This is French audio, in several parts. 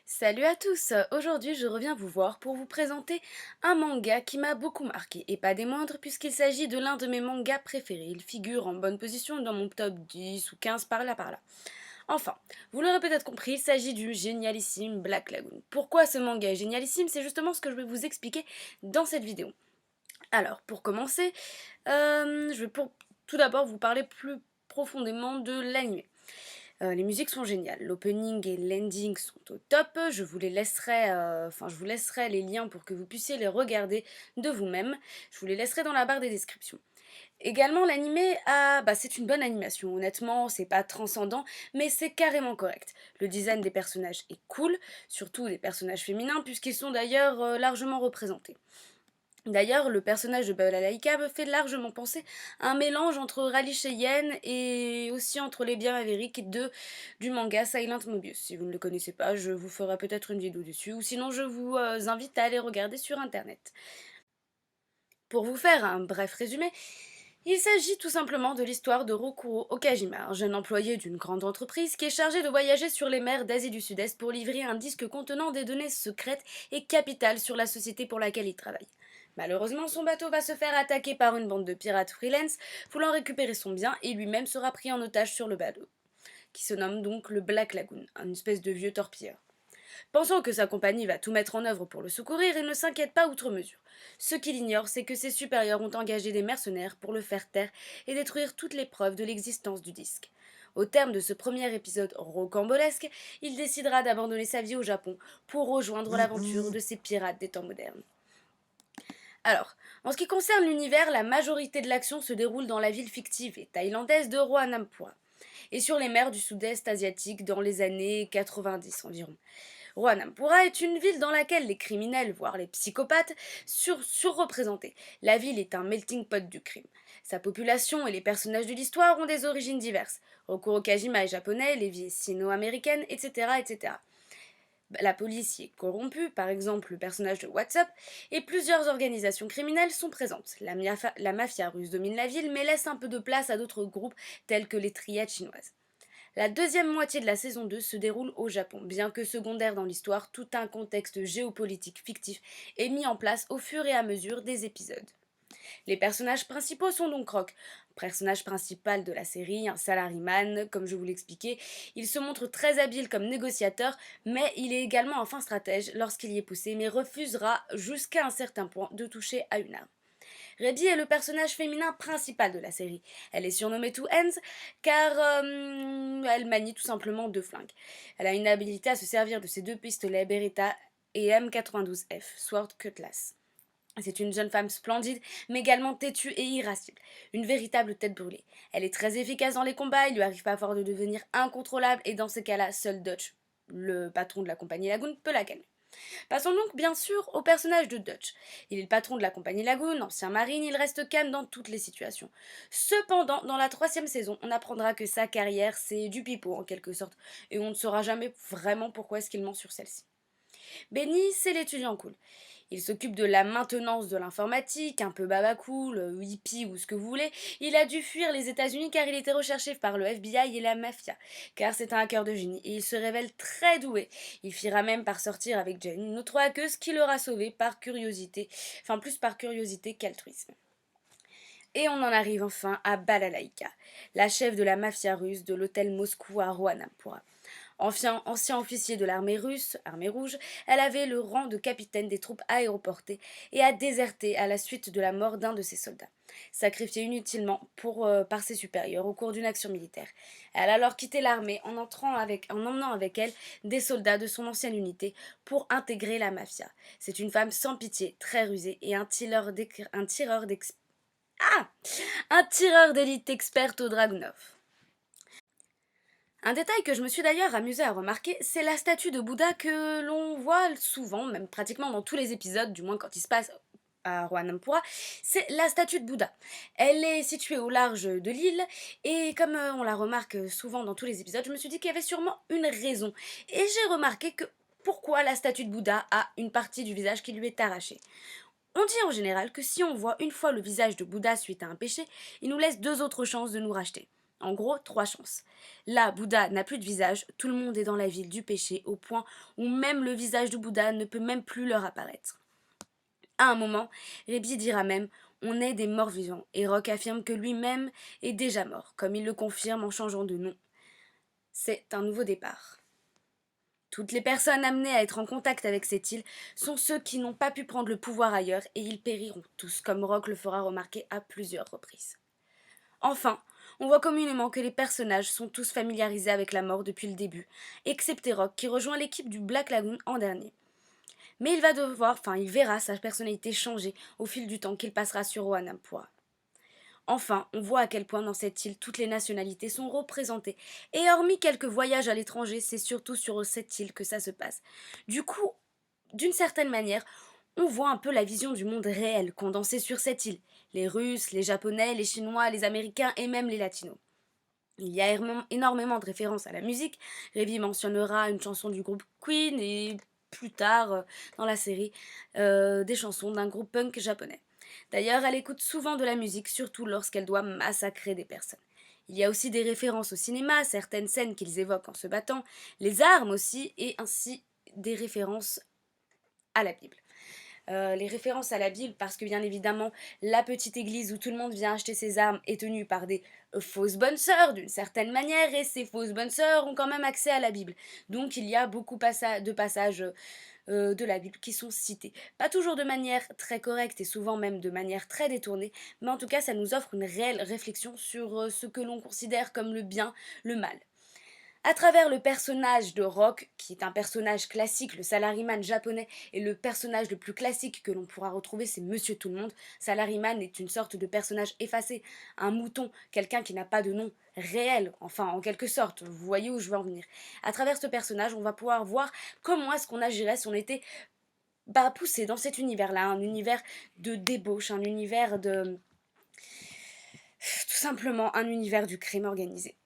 Salut à tous, aujourd'hui je reviens vous voir pour vous présenter un manga qui m'a beaucoup marqué, et pas des moindres puisqu'il s'agit de l'un de mes mangas préférés. Il figure en bonne position dans mon top 10 ou 15 par là par là. Enfin, vous l'aurez peut-être compris, il s'agit du génialissime Black Lagoon. Pourquoi ce manga est génialissime? C'est justement ce que je vais vous expliquer dans cette vidéo. Alors, pour commencer, je vais tout d'abord vous parler plus profondément de l'anime. Les musiques sont géniales, l'opening et l'ending sont au top, je vous laisserai les liens pour que vous puissiez les regarder de vous-même, je vous les laisserai dans la barre des descriptions. Également l'animé c'est une bonne animation, honnêtement c'est pas transcendant, mais c'est carrément correct. Le design des personnages est cool, surtout des personnages féminins puisqu'ils sont d'ailleurs largement représentés. D'ailleurs, le personnage de Balalaïka me fait largement penser à un mélange entre Rally Cheyenne et aussi entre les biens Maverick du manga Silent Mobius. Si vous ne le connaissez pas, je vous ferai peut-être une vidéo dessus, ou sinon je vous invite à aller regarder sur internet. Pour vous faire un bref résumé, il s'agit tout simplement de l'histoire de Rokuro Okajima, un jeune employé d'une grande entreprise qui est chargé de voyager sur les mers d'Asie du Sud-Est pour livrer un disque contenant des données secrètes et capitales sur la société pour laquelle il travaille. Malheureusement, son bateau va se faire attaquer par une bande de pirates freelance, voulant récupérer son bien, et lui-même sera pris en otage sur le bateau, qui se nomme donc le Black Lagoon, une espèce de vieux torpilleur. Pensant que sa compagnie va tout mettre en œuvre pour le secourir, il ne s'inquiète pas outre mesure. Ce qu'il ignore, c'est que ses supérieurs ont engagé des mercenaires pour le faire taire et détruire toutes les preuves de l'existence du disque. Au terme de ce premier épisode rocambolesque, il décidera d'abandonner sa vie au Japon pour rejoindre l'aventure de ces pirates des temps modernes. Alors, en ce qui concerne l'univers, la majorité de l'action se déroule dans la ville fictive et thaïlandaise de Roanampura, et sur les mers du sud-est asiatique dans les années 90 environ. Roanampura est une ville dans laquelle les criminels, voire les psychopathes, sont surreprésentés. La ville est un melting pot du crime. Sa population et les personnages de l'histoire ont des origines diverses. Rokuro Kajima est japonais, Levi est sino-américaine, etc., etc. La police y est corrompue, par exemple le personnage de WhatsApp, et plusieurs organisations criminelles sont présentes. La mafia russe domine la ville, mais laisse un peu de place à d'autres groupes tels que les triades chinoises. La deuxième moitié de la saison 2 se déroule au Japon. Bien que secondaire dans l'histoire, tout un contexte géopolitique fictif est mis en place au fur et à mesure des épisodes. Les personnages principaux sont donc Rock, personnage principal de la série, un salaryman, comme je vous l'expliquais. Il se montre très habile comme négociateur, mais il est également un fin stratège lorsqu'il y est poussé, mais refusera jusqu'à un certain point de toucher à une arme. Reddy est le personnage féminin principal de la série. Elle est surnommée Two Hands car elle manie tout simplement deux flingues. Elle a une habilité à se servir de ses deux pistolets Beretta et M92F, Sword Cutlass. C'est une jeune femme splendide, mais également têtue et irascible. Une véritable tête brûlée. Elle est très efficace dans les combats, il lui arrive parfois de devenir incontrôlable, et dans ces cas-là, seul Dutch, le patron de la compagnie Lagoon, peut la calmer. Passons donc bien sûr au personnage de Dutch. Il est le patron de la compagnie Lagoon, ancien marine, il reste calme dans toutes les situations. Cependant, dans la troisième saison, on apprendra que sa carrière, c'est du pipeau en quelque sorte, et on ne saura jamais vraiment pourquoi est-ce qu'il ment sur celle-ci. Benny, c'est l'étudiant cool. Il s'occupe de la maintenance de l'informatique, un peu babacool, hippie ou ce que vous voulez. Il a dû fuir les États-Unis car il était recherché par le FBI et la mafia, car c'est un hacker de génie et il se révèle très doué. Il finira même par sortir avec Jen, une autre hackeuse qui l'aura sauvé par curiosité, enfin plus par curiosité qu'altruisme. Et on en arrive enfin à Balalaïka, la chef de la mafia russe de l'hôtel Moscou à Roanampura. Ancien officier de l'armée russe, armée rouge, elle avait le rang de capitaine des troupes aéroportées et a déserté à la suite de la mort d'un de ses soldats, sacrifié inutilement par ses supérieurs au cours d'une action militaire. Elle a alors quitté l'armée en emmenant avec elle des soldats de son ancienne unité pour intégrer la mafia. C'est une femme sans pitié, très rusée et ah un tireur d'élite expert au Dragunov. Un détail que je me suis d'ailleurs amusée à remarquer, c'est la statue de Bouddha que l'on voit souvent, même pratiquement dans tous les épisodes, du moins quand il se passe à Roanampura, c'est la statue de Bouddha. Elle est située au large de l'île, et comme on la remarque souvent dans tous les épisodes, je me suis dit qu'il y avait sûrement une raison. Et j'ai remarqué que pourquoi la statue de Bouddha a une partie du visage qui lui est arrachée. On dit en général que si on voit une fois le visage de Bouddha suite à un péché, il nous laisse deux autres chances de nous racheter. En gros, trois chances. Là, Bouddha n'a plus de visage, tout le monde est dans la ville du péché, au point où même le visage de Bouddha ne peut même plus leur apparaître. À un moment, Rébi dira même on est des morts vivants, et Rock affirme que lui-même est déjà mort, comme il le confirme en changeant de nom. C'est un nouveau départ. Toutes les personnes amenées à être en contact avec cette île sont ceux qui n'ont pas pu prendre le pouvoir ailleurs et ils périront tous, comme Rock le fera remarquer à plusieurs reprises. Enfin, on voit communément que les personnages sont tous familiarisés avec la mort depuis le début, excepté Rock qui rejoint l'équipe du Black Lagoon en dernier. Mais il verra sa personnalité changer au fil du temps qu'il passera sur Oanampua. Enfin, on voit à quel point dans cette île toutes les nationalités sont représentées. Et hormis quelques voyages à l'étranger, c'est surtout sur cette île que ça se passe. Du coup, d'une certaine manière, on voit un peu la vision du monde réel condensée sur cette île. Les Russes, les Japonais, les Chinois, les Américains et même les Latinos. Il y a énormément de références à la musique. Révi mentionnera une chanson du groupe Queen et plus tard dans la série des chansons d'un groupe punk japonais. D'ailleurs, elle écoute souvent de la musique, surtout lorsqu'elle doit massacrer des personnes. Il y a aussi des références au cinéma, certaines scènes qu'ils évoquent en se battant, les armes aussi, et ainsi des références à la Bible. Les références à la Bible, parce que bien évidemment, la petite église où tout le monde vient acheter ses armes est tenue par des fausses bonnes sœurs, d'une certaine manière, et ces fausses bonnes sœurs ont quand même accès à la Bible. Donc il y a beaucoup de passages de la Bible qui sont cités. Pas toujours de manière très correcte et souvent même de manière très détournée, mais en tout cas ça nous offre une réelle réflexion sur ce que l'on considère comme le bien, le mal. À travers le personnage de Rock, qui est un personnage classique, le salaryman japonais, et le personnage le plus classique que l'on pourra retrouver, c'est Monsieur Tout-le-Monde. Salaryman est une sorte de personnage effacé, un mouton, quelqu'un qui n'a pas de nom réel, enfin en quelque sorte, vous voyez où je veux en venir. À travers ce personnage, on va pouvoir voir comment est-ce qu'on agirait si on était poussé dans cet univers-là, un univers de débauche, un univers de... tout simplement un univers du crime organisé.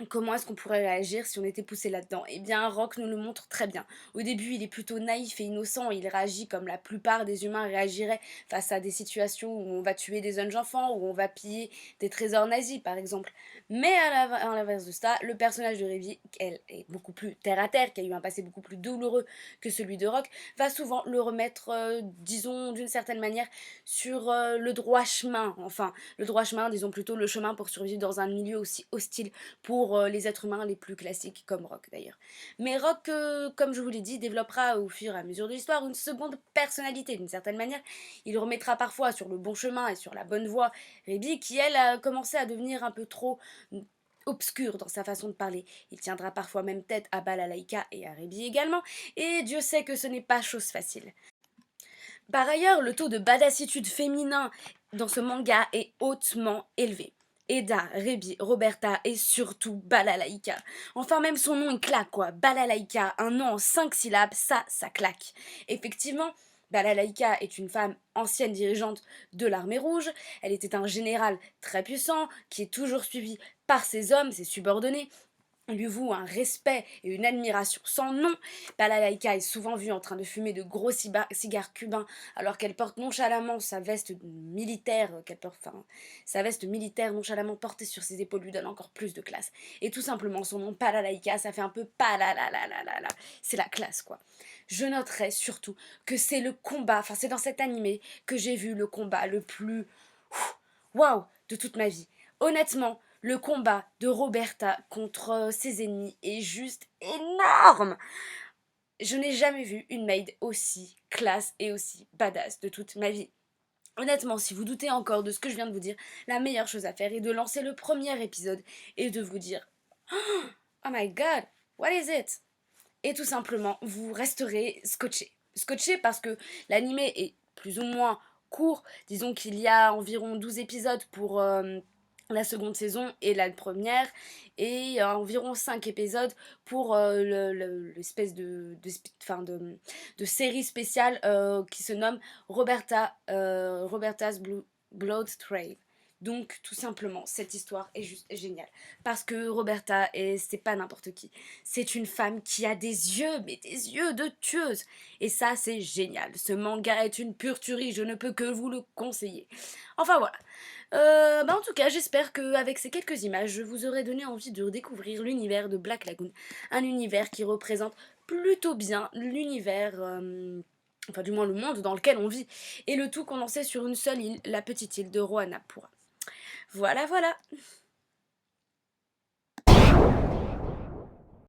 Comment est-ce qu'on pourrait réagir si on était poussé là-dedans? Eh bien, Rock nous le montre très bien. Au début, il est plutôt naïf et innocent, il réagit comme la plupart des humains réagiraient face à des situations où on va tuer des jeunes enfants, où on va piller des trésors nazis, par exemple. Mais à l'inverse de ça, le personnage de Révi, elle est beaucoup plus terre-à-terre, qui a eu un passé beaucoup plus douloureux que celui de Rock, va souvent le remettre, disons, d'une certaine manière, sur le droit chemin. Enfin, le droit chemin, disons plutôt le chemin pour survivre dans un milieu aussi hostile pour les êtres humains les plus classiques, comme Rock d'ailleurs. Mais Rock, comme je vous l'ai dit, développera au fur et à mesure de l'histoire une seconde personnalité d'une certaine manière. Il remettra parfois sur le bon chemin et sur la bonne voie Rébi, qui elle a commencé à devenir un peu trop obscur dans sa façon de parler. Il tiendra parfois même tête à Balalaïka et à Rébi également, et Dieu sait que ce n'est pas chose facile. Par ailleurs, le taux de badassitude féminin dans ce manga est hautement élevé. Eda, Rebi, Roberta et surtout Balalaïka. Enfin même son nom il claque quoi. Balalaïka, un nom en 5 syllabes, ça claque. Effectivement, Balalaïka est une femme ancienne dirigeante de l'armée rouge. Elle était un général très puissant qui est toujours suivi par ses hommes, ses subordonnés, lui voue un respect et une admiration sans nom. Balalaïka est souvent vue en train de fumer de gros cigares cubains alors qu'elle porte nonchalamment sa veste militaire, sa veste militaire nonchalamment portée sur ses épaules lui donne encore plus de classe. Et tout simplement son nom Balalaïka, ça fait un peu palalalalala. C'est la classe quoi. Je noterai surtout que c'est le combat, enfin c'est dans cet animé que j'ai vu le combat le plus waouh de toute ma vie. Honnêtement, le combat de Roberta contre ses ennemis est juste énorme. Je n'ai jamais vu une maid aussi classe et aussi badass de toute ma vie. Honnêtement, si vous doutez encore de ce que je viens de vous dire, la meilleure chose à faire est de lancer le premier épisode et de vous dire Oh my god, what is it? Et tout simplement, vous resterez scotché. Scotché parce que l'animé est plus ou moins court. Disons qu'il y a environ 12 épisodes pour la seconde saison et la première, et environ 5 épisodes pour l'espèce de série spéciale qui se nomme Roberta's Blood Trail. Donc tout simplement, cette histoire est juste géniale. Parce que Roberta, et c'est pas n'importe qui, c'est une femme qui a des yeux, mais des yeux de tueuse. Et ça, c'est génial. Ce manga est une pure tuerie, je ne peux que vous le conseiller. Enfin voilà. En tout cas, j'espère qu'avec ces quelques images, je vous aurai donné envie de découvrir l'univers de Black Lagoon. Un univers qui représente plutôt bien l'univers, enfin du moins le monde dans lequel on vit. Et le tout condensé sur une seule île, la petite île de Roanapura. Voilà, voilà.